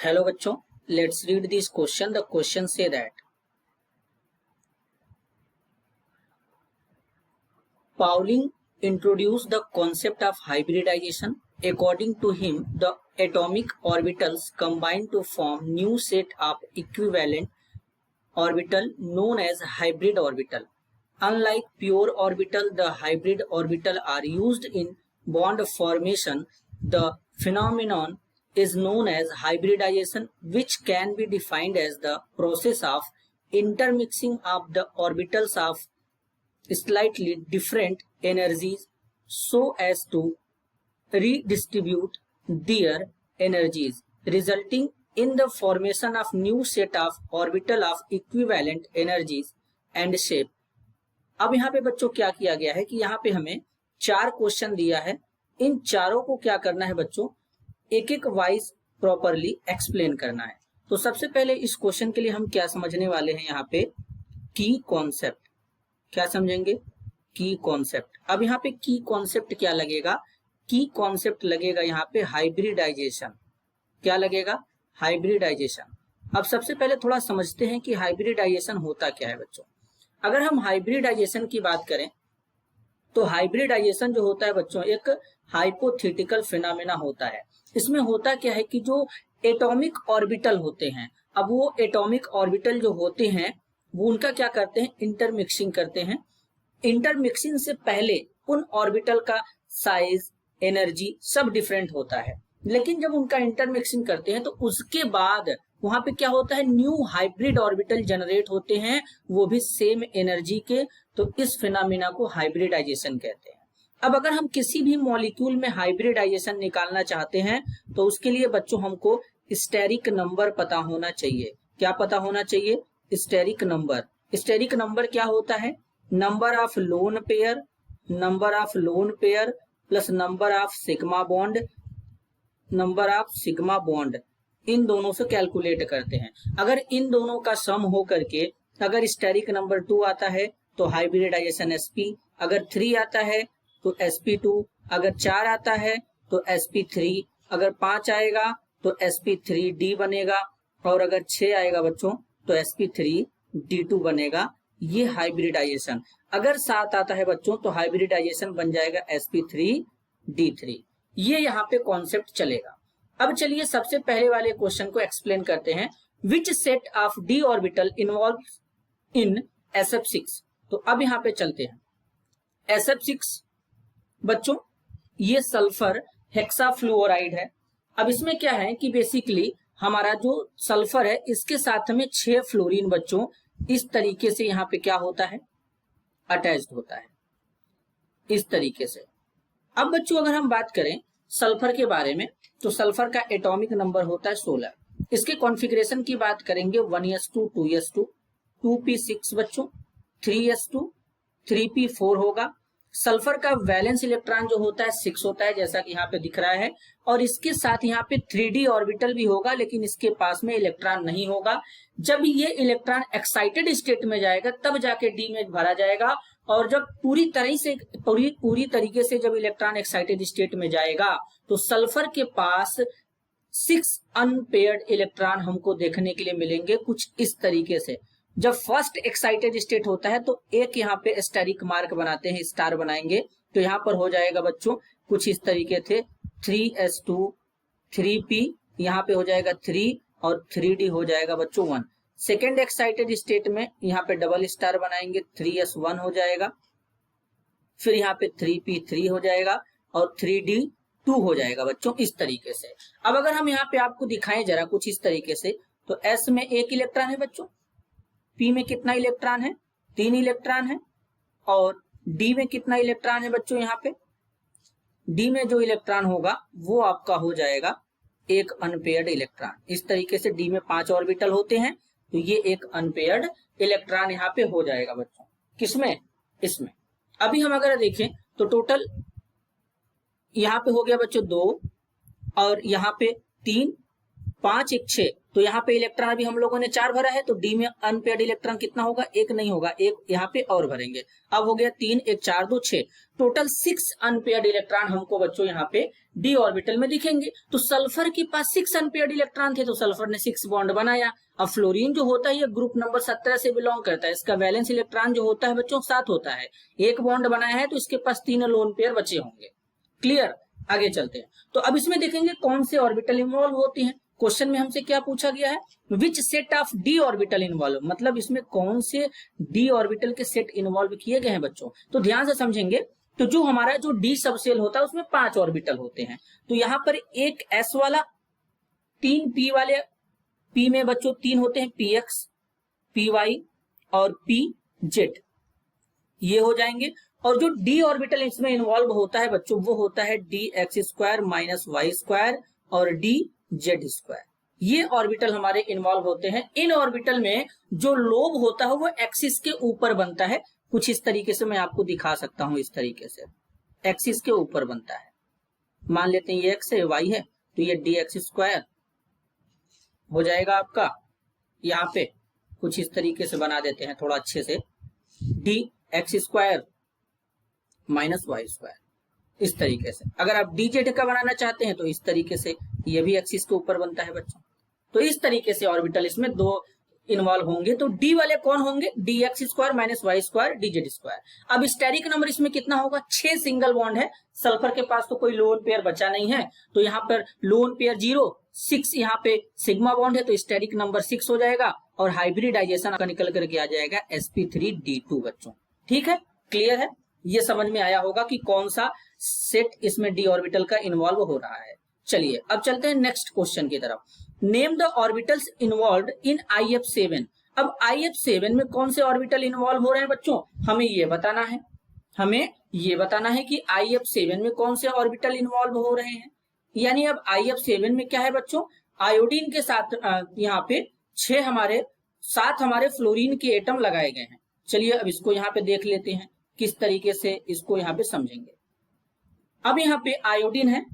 Hello बच्चों, let's read this question. The question say that Pauling introduced the concept of hybridization. According to him, the atomic orbitals combine to form new set of equivalent orbital known as hybrid orbital. Unlike pure orbital, the hybrid orbital are used in bond formation. The phenomenon is known as hybridization, which can be defined as the process of intermixing of the orbitals of slightly different energies so as to redistribute their energies, resulting in the formation of new set of orbital of equivalent energies and shape. अब यहाँ पे बच्चों क्या किया गया है कि यहाँ पे हमें 4 क्वेश्चन दिया है। इन चारों को क्या करना है बच्चों, एक एक वाइज प्रॉपरली एक्सप्लेन करना है। तो सबसे पहले इस क्वेश्चन के लिए हम क्या समझने वाले हैं, यहाँ पे की कॉन्सेप्ट। क्या समझेंगे? की कॉन्सेप्ट। अब यहाँ पे की कॉन्सेप्ट क्या लगेगा? की कॉन्सेप्ट लगेगा यहाँ पे हाइब्रिडाइजेशन। क्या लगेगा? हाइब्रिडाइजेशन। अब सबसे पहले थोड़ा समझते हैं कि हाइब्रिडाइजेशन होता क्या है बच्चों। अगर हम हाइब्रिडाइजेशन की बात करें तो हाइब्रिडाइजेशन जो होता है बच्चों एक हाइपोथेटिकल फिनोमेना होता है। इसमें होता क्या है कि जो एटॉमिक ऑर्बिटल होते हैं, अब वो एटॉमिक ऑर्बिटल जो होते हैं वो उनका क्या करते हैं, इंटरमिक्सिंग करते हैं। इंटरमिक्सिंग से पहले उन ऑर्बिटल का साइज, एनर्जी सब डिफरेंट होता है, लेकिन जब उनका इंटरमिक्सिंग करते हैं तो उसके बाद वहां पे क्या होता है, न्यू हाइब्रिड ऑर्बिटल जनरेट होते हैं, वो भी सेम एनर्जी के। तो इस फिनोमेना को हाइब्रिडाइजेशन कहते हैं। अब अगर हम किसी भी मॉलिक्यूल में हाइब्रिडाइजेशन निकालना चाहते हैं तो उसके लिए बच्चों हमको स्टेरिक नंबर पता होना चाहिए। क्या पता होना चाहिए? Steric number. स्टेरिक नंबर क्या होता है? Number of lone pair, number of lone pair plus number of sigma bond, number of sigma bond, इन दोनों से कैलकुलेट करते हैं। अगर इन दोनों का सम हो करके अगर स्टेरिक नंबर 2 आता है तो हाइब्रिडाइजेशन sp, अगर 3 आता है तो sp2, अगर 4 आता है तो sp3, अगर 5 आएगा तो sp3d बनेगा, और अगर 6 आएगा बच्चों तो sp3d2 बनेगा। ये हाइब्रिडाइजेशन। अगर 7 आता है बच्चों तो हाइब्रिडाइजेशन बन जाएगा sp3d3। ये यहाँ पे कॉन्सेप्ट चलेगा। अब चलिए सबसे पहले वाले क्वेश्चन को एक्सप्लेन करते हैं। Which set of d orbital involve in SF6। तो अब यहाँ पे चलते हैं। SF6 बच्चों ये सल्फर हेक्साफ्लुओराइड है। अब इसमें क्या है कि बेसिकली हमारा जो सल्फर है इसके साथ में 6 फ्लोरीन बच्चों इस तरीके से यहाँ पे क्या होता है, अटैच्ड होता है इस तरीके से। अब बच्चों अगर हम बात करें सल्फर के बारे में तो सल्फर का एटॉमिक नंबर होता है 16। इसके कॉन्फ़िगरेशन की बात करेंगे 1s2, 2s2, 2p6 बच्चों, 3s2, 3p4 होगा। सल्फर का वैलेंस इलेक्ट्रॉन जो होता है 6 होता है, जैसा कि यहाँ पे दिख रहा है, और इसके साथ यहाँ पे 3d ऑर्बिटल भी होगा, लेकिन इसके पास में इलेक्ट्रॉन नहीं होगा। जब ये इलेक्ट्रॉन एक्साइटेड स्टेट में जाएगा तब जाके डी में भरा जाएगा, और जब पूरी तरीके से जब इलेक्ट्रॉन एक्साइटेड स्टेट में जाएगा तो सल्फर के पास 6 अनपेयर्ड इलेक्ट्रॉन हमको देखने के लिए मिलेंगे कुछ इस तरीके से। जब फर्स्ट एक्साइटेड स्टेट होता है तो एक यहाँ पे स्टेरिक मार्क बनाते हैं, स्टार बनाएंगे, तो यहाँ पर हो जाएगा बच्चों कुछ इस तरीके से 3s2, 3p, यहाँ पे हो जाएगा 3 और 3d हो जाएगा बच्चों 1। सेकेंड एक्साइटेड स्टेट में यहाँ पे डबल स्टार बनाएंगे, 3s1 हो जाएगा, फिर यहाँ पे 3p3 हो जाएगा और 3d2 हो जाएगा बच्चों इस तरीके से। अब अगर हम यहाँ पे आपको दिखाएं जरा कुछ इस तरीके से, तो s में 1 इलेक्ट्रॉन है बच्चों, p में कितना इलेक्ट्रॉन है, 3 इलेक्ट्रॉन है, और d में कितना इलेक्ट्रॉन है बच्चों, यहाँ पे d में जो इलेक्ट्रॉन होगा वो आपका हो जाएगा एक अनपेयर्ड इलेक्ट्रॉन। इस तरीके से d में 5 ऑर्बिटल होते हैं, तो ये एक अनपेयर्ड इलेक्ट्रॉन यहाँ पे हो जाएगा बच्चों। किसमें? इसमें। अभी हम अगर देखें तो टोटल यहाँ पे हो गया बच्चों 2 और यहाँ पे 3 5 1 6, तो यहाँ पे इलेक्ट्रॉन अभी हम लोगों ने 4 भरा है, तो डी में अनपेयर्ड इलेक्ट्रॉन कितना होगा, 1 नहीं होगा, एक यहाँ पे और भरेंगे। अब हो गया 3 1 4 2 6, टोटल 6 अनपेयर्ड इलेक्ट्रॉन हमको बच्चों यहाँ पे डी ऑर्बिटल में दिखेंगे। तो सल्फर के पास 6 अनपेयर्ड इलेक्ट्रॉन थे, तो सल्फर ने 6 बॉन्ड बनाया। अब फ्लोरीन जो होता है ये ग्रुप नंबर 17 से बिलोंग करता है, इसका वैलेंस इलेक्ट्रॉन जो होता है बच्चों 7 होता है, एक बॉन्ड बनाया है तो इसके पास 3 लोन पेयर बचे होंगे। क्लियर, आगे चलते हैं। तो अब इसमें देखेंगे कौन से ऑर्बिटल इन्वॉल्व होती हैं। क्वेश्चन में हमसे क्या पूछा गया है, which set of d orbital involve, मतलब इसमें कौन से डी ऑर्बिटल के सेट इन्वॉल्व किए गए हैं बच्चों। तो ध्यान से समझेंगे, तो जो हमारा जो डी सबसेल होता है उसमें 5 ऑर्बिटल होते हैं। तो यहाँ पर एक एस वाला, 3 पी वाले, पी में बच्चों 3 होते हैं, पी एक्स, पी वाई और पी जेड, ये हो जाएंगे। और जो डी ऑर्बिटल इसमें इन्वॉल्व होता है बच्चों वो होता है D X square minus Y square और डी जेड स्क्वायर, ये ऑर्बिटल हमारे इन्वॉल्व होते हैं। इन ऑर्बिटल में जो लोब होता है वो एक्सिस के ऊपर बनता है, कुछ इस तरीके से मैं आपको दिखा सकता हूं, इस तरीके से एक्सिस के ऊपर बनता है। मान लेते हैं ये एक्स है, वाई है, तो ये डी एक्स स्क्वायर हो जाएगा आपका, यहाँ पे कुछ इस तरीके से बना देते हैं थोड़ा अच्छे से, D X square minus Y square, इस तरीके से। अगर आप डी जेड का बनाना चाहते हैं तो इस तरीके से, ये भी एक्सिस के ऊपर बनता है बच्चों। तो इस तरीके से ऑर्बिटल इसमें 2 इन्वॉल्व होंगे। तो डी वाले कौन होंगे, D X square minus Y square D Z square. अब स्टेरिक नंबर इसमें कितना होगा, 6 सिंगल बॉन्ड है, सल्फर के पास तो कोई लोन पेयर बचा नहीं है, तो यहाँ पर लोन पेयर 0, 6 यहाँ पे सिग्मा बॉन्ड है, तो स्टेरिक नंबर 6 हो जाएगा और हाइब्रिडाइजेशन का निकल करके आ जाएगा sp3d2 बच्चों। ठीक है, क्लियर है, ये समझ में आया होगा कि कौन सा सेट इसमें डी ऑर्बिटल का इन्वॉल्व हो रहा है। चलिए अब चलते हैं नेक्स्ट क्वेश्चन की तरफ। Name the orbitals involved in IF7। अब IF7 में कौन से ऑर्बिटल इन्वॉल्व हो रहे हैं बच्चों, हमें ये बताना है। हमें ये बताना है कि IF7 में कौन से ऑर्बिटल इन्वॉल्व हो रहे हैं। यानी अब IF7 में क्या है बच्चों, आयोडीन के साथ यहाँ पे 7 हमारे फ्लोरीन के एटम लगाए गए हैं। चलिए अब इसको यहाँ पे देख लेते हैं किस तरीके से इसको यहाँ पे समझेंगे। अब यहाँ पे आयोडीन है,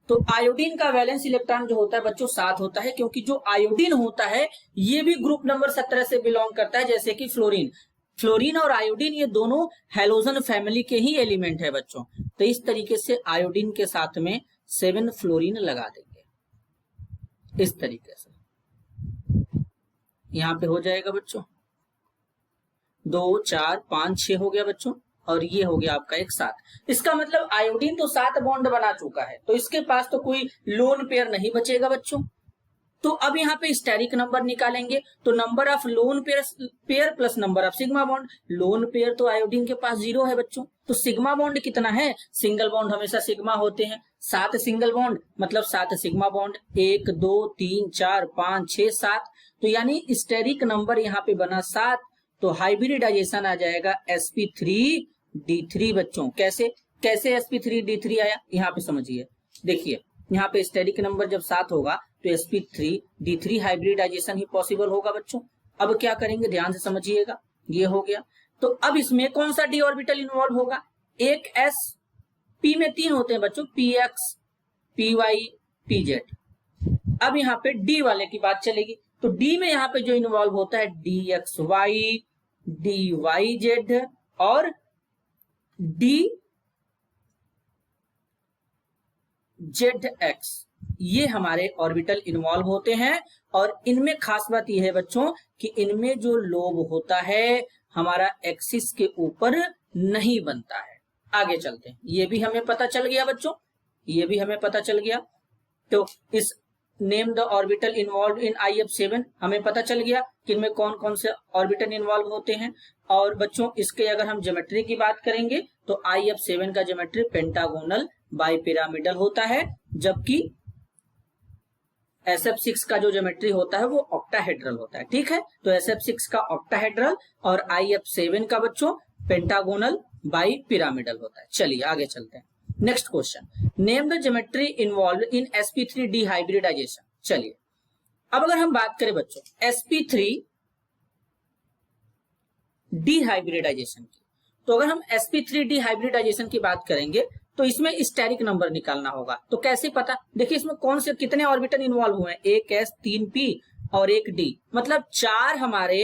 तो आयोडीन का वैलेंस इलेक्ट्रॉन जो होता है बच्चों 7 होता है, क्योंकि जो आयोडीन होता है ये भी ग्रुप नंबर 17 से बिलोंग करता है, जैसे कि फ्लोरीन और आयोडीन ये दोनों हैलोजन फैमिली के ही एलिमेंट है बच्चों। तो इस तरीके से आयोडीन के साथ में 7 फ्लोरीन लगा देंगे, इस तरीके से यहाँ पे हो जाएगा बच्चों, 2 4 5 6 हो गया बच्चों, और ये हो गया आपका एक 7। इसका मतलब आयोडीन तो 7 बॉन्ड बना चुका है, तो इसके पास तो कोई लोन पेयर नहीं बचेगा बच्चों। तो अब यहाँ पे स्टेरिक नंबर निकालेंगे, तो number of lone pair plus number of sigma bond. Lone pair तो आयोडीन के पास 0 है बच्चों, तो सिग्मा बॉन्ड कितना है, सिंगल बॉन्ड हमेशा सिग्मा होते हैं, 7 सिंगल बॉन्ड मतलब 7 सिग्मा बॉन्ड, 1 2 3 4 5 6 7, तो यानी स्टेरिक नंबर यहाँ पे बना 7। तो हाइब्रिडाइजेशन आ जाएगा sp3d3 बच्चों। कैसे sp3d3 आया, यहाँ पे समझिए, देखिए यहाँ पे स्टेरिक नंबर जब 7 होगा तो sp3d3 हाइब्रिडाइजेशन ही पॉसिबल होगा बच्चों। अब क्या करेंगे, ध्यान से समझिएगा, ये हो गया। तो अब इसमें कौन सा डी ऑर्बिटल इन्वॉल्व होगा, एक s, p में 3 होते हैं बच्चों, px, py, pz। अब यहाँ पे d वाले की बात चलेगी, तो d में यहाँ पे जो इन्वॉल्व होता है dxy, dyz और dzx, ये हमारे ऑर्बिटल इन्वॉल्व होते हैं। और इनमें खास बात यह है बच्चों कि इनमें जो लोब होता है हमारा एक्सिस के ऊपर नहीं बनता है। आगे चलते हैं, ये भी हमें पता चल गया बच्चों, ये भी हमें पता चल गया। तो इस name the orbital involve in IF7 हमें पता चल गया कि इनमें कौन कौन से ऑर्बिटल इन्वॉल्व होते हैं। और बच्चों इसके अगर हम ज्योमेट्री की बात करेंगे तो IF7 का ज्योमेट्री पेंटागोनल बाइपिरामिडल होता है, जबकि SF6 का जो ज्योमेट्री होता है वो ऑक्टाहेड्रल होता है। ठीक है, तो SF6 का ऑक्टाहेड्रल और IF7 का बच्चों पेंटागोनल बाइपिरामिडल होता है। चलिए आगे चलते हैं, next question, name the geometry involve in sp3d hybridization. चलिए अब अगर हम बात करें बच्चों sp3d हाइब्रिडाइजेशन की, तो अगर हम sp3d हाइब्रिडाइजेशन की बात करेंगे तो इसमें स्टेरिक नंबर निकालना होगा। तो कैसे पता, देखिए इसमें कौन से कितने ऑर्बिटल इन्वॉल्व हुए हैं, एक s 3 p और एक d, मतलब 4 हमारे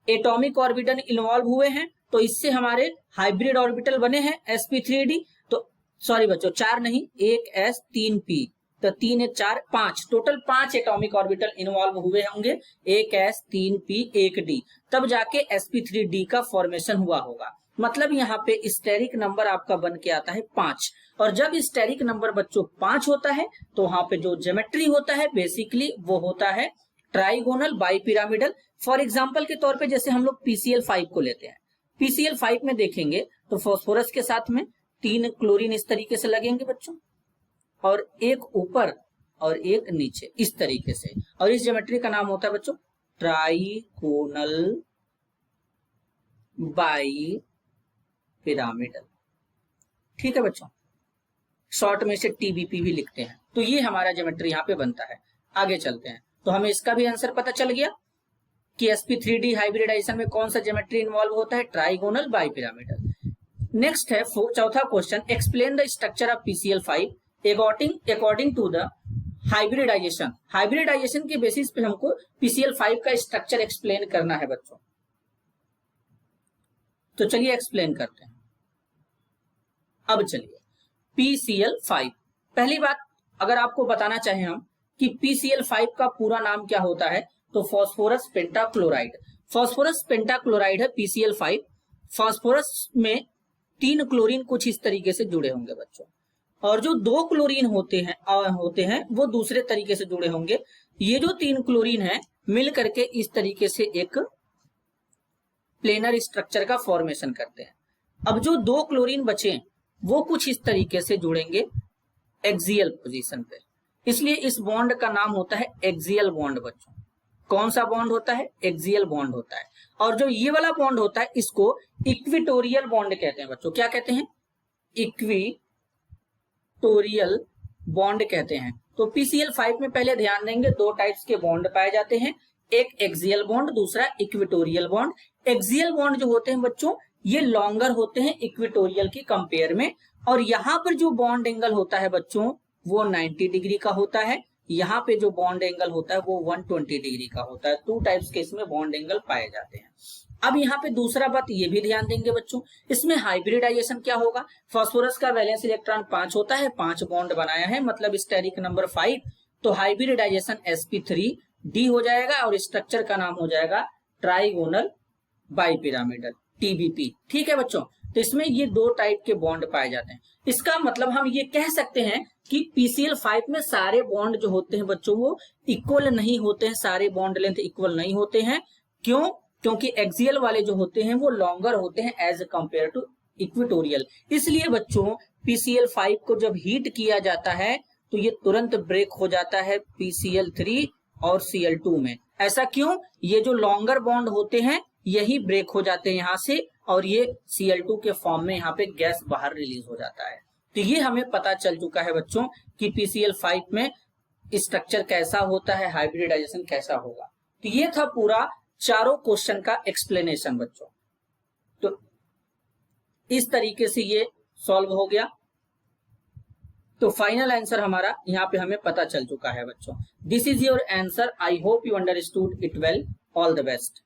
एटॉमिक ऑर्बिटल इन्वॉल्व हुए हैं। तो इससे हमारे हाइब्रिड ऑर्बिटल बने हैं sp3d। तो सॉरी बच्चों 4 नहीं, एक s 3 p, तो 3 1 4 5, टोटल 5 एटॉमिक ऑर्बिटल इन्वॉल्व हुए होंगे, एक s 3 p एक d, तब जाके sp3d का फॉर्मेशन हुआ होगा। मतलब यहाँ पे स्टेरिक नंबर आपका बन के आता है 5। और जब स्टेरिक नंबर बच्चों 5 होता है तो वहां पे जो ज्योमेट्री होता है बेसिकली वो होता है ट्राइगोनल बाइपिरामिडल। फॉर एग्जांपल के तौर पे जैसे हम लोग PCl5 को लेते हैं, PCl5 में देखेंगे तो फास्फोरस के साथ में 3 क्लोरीन इस तरीके से लगेंगे बच्चों, और एक ऊपर और एक नीचे इस तरीके से, और इस ज्योमेट्री का नाम होता है बच्चों ट्राइगोनल बाई पिरामिडल। ठीक है बच्चों, शॉर्ट में इसे TBP भी लिखते हैं। तो ये हमारा ज्योमेट्री यहाँ पे बनता है। आगे चलते हैं, तो हमें इसका भी आंसर पता चल गया कि sp3d हाइब्रिडाइजेशन में कौन सा ज्योमेट्री इन्वॉल्व होता है, ट्राइगोनल बाई पिरामिडल। नेक्स्ट है चौथा question, explain the structure of PCl5 according to the hybridization. Hybridization के बेसिस पे हमको PCl5 का स्ट्रक्चर एक्सप्लेन करना है बच्चों। तो चलिए एक्सप्लेन करते हैं। अब चलिए PCl5, पहली बात अगर आपको बताना चाहें हम कि PCl5 का पूरा नाम क्या होता है, तो फास्फोरस पेंटाक्लोराइड। फास्फोरस पेंटाक्लोराइड है PCl5। फास्फोरस में 3 क्लोरीन कुछ इस तरीके से जुड़े होंगे बच्चों, और जो 2 क्लोरीन होते हैं वो दूसरे तरीके से जुड़े होंगे। ये जो 3 क्लोरीन है मिल करके इस तरीके से एक प्लेनर स्ट्रक्चर का फॉर्मेशन करते हैं। अब जो 2 क्लोरीन बचे वो कुछ इस तरीके से जुड़ेंगे एक्सियल पोजीशन पे, इसलिए इस बॉन्ड का नाम होता है एक्सियल बॉन्ड बच्चों। कौन सा बॉन्ड होता है, एक्सियल बॉन्ड होता है। और जो ये वाला बॉन्ड होता है इसको इक्विटोरियल बॉन्ड कहते हैं बच्चों। क्या कहते हैं, इक्विटोरियल बॉन्ड कहते हैं। तो PCl5 में पहले ध्यान देंगे 2 टाइप्स के बॉन्ड पाए जाते हैं, एक एक्सियल बॉन्ड, दूसरा इक्विटोरियल बॉन्ड। एक्सियल बॉन्ड जो होते हैं बच्चों ये लॉन्गर होते हैं इक्विटोरियल की कंपेयर में, और यहाँ पर जो बॉन्ड एंगल होता है बच्चों वो 90 डिग्री का होता है। यहाँ पे जो बॉन्ड एंगल होता है वो 120 डिग्री का होता है। 2 टाइप्स के इसमें बॉन्ड एंगल पाए जाते हैं। अब यहाँ पे दूसरा बात ये भी ध्यान देंगे बच्चों, इसमें हाइब्रिडाइजेशन क्या होगा। फास्फोरस का वैलेंस इलेक्ट्रॉन 5 होता है, 5 बॉन्ड बनाया है, मतलब स्टेरिक नंबर 5। तो हाइब्रिडाइजेशन sp3d हो जाएगा और स्ट्रक्चर का नाम हो जाएगा ट्राइगोनल बाइपिरामिडल TBP। ठीक है बच्चों, तो इसमें ये 2 टाइप के बॉन्ड पाए जाते हैं। इसका मतलब हम ये कह सकते हैं कि PCl5 में सारे बॉन्ड जो होते हैं बच्चों वो इक्वल नहीं होते हैं, सारे बॉन्ड लेंथ इक्वल नहीं होते हैं। क्यों, क्योंकि एक्सियल वाले जो होते हैं वो लॉन्गर होते हैं एज कंपेयर टू इक्विटोरियल। इसलिए बच्चों PCl5 को जब हीट किया जाता है तो ये तुरंत ब्रेक हो जाता है PCl3 और Cl2 में। ऐसा क्यों, ये जो लॉन्गर बॉन्ड होते हैं यही ब्रेक हो जाते हैं यहाँ से, और ये Cl2 के फॉर्म में यहाँ पे गैस बाहर रिलीज हो जाता है। तो ये हमें पता चल चुका है बच्चों कि PCl5 में स्ट्रक्चर कैसा होता है, हाइब्रिडाइजेशन कैसा होगा। तो ये था पूरा चारों क्वेश्चन का एक्सप्लेनेशन बच्चों। तो इस तरीके से ये सॉल्व हो गया। तो फाइनल आंसर हमारा यहाँ पे हमें पता चल चुका है बच्चों। This is your answer. I hope you understood it well. All the best.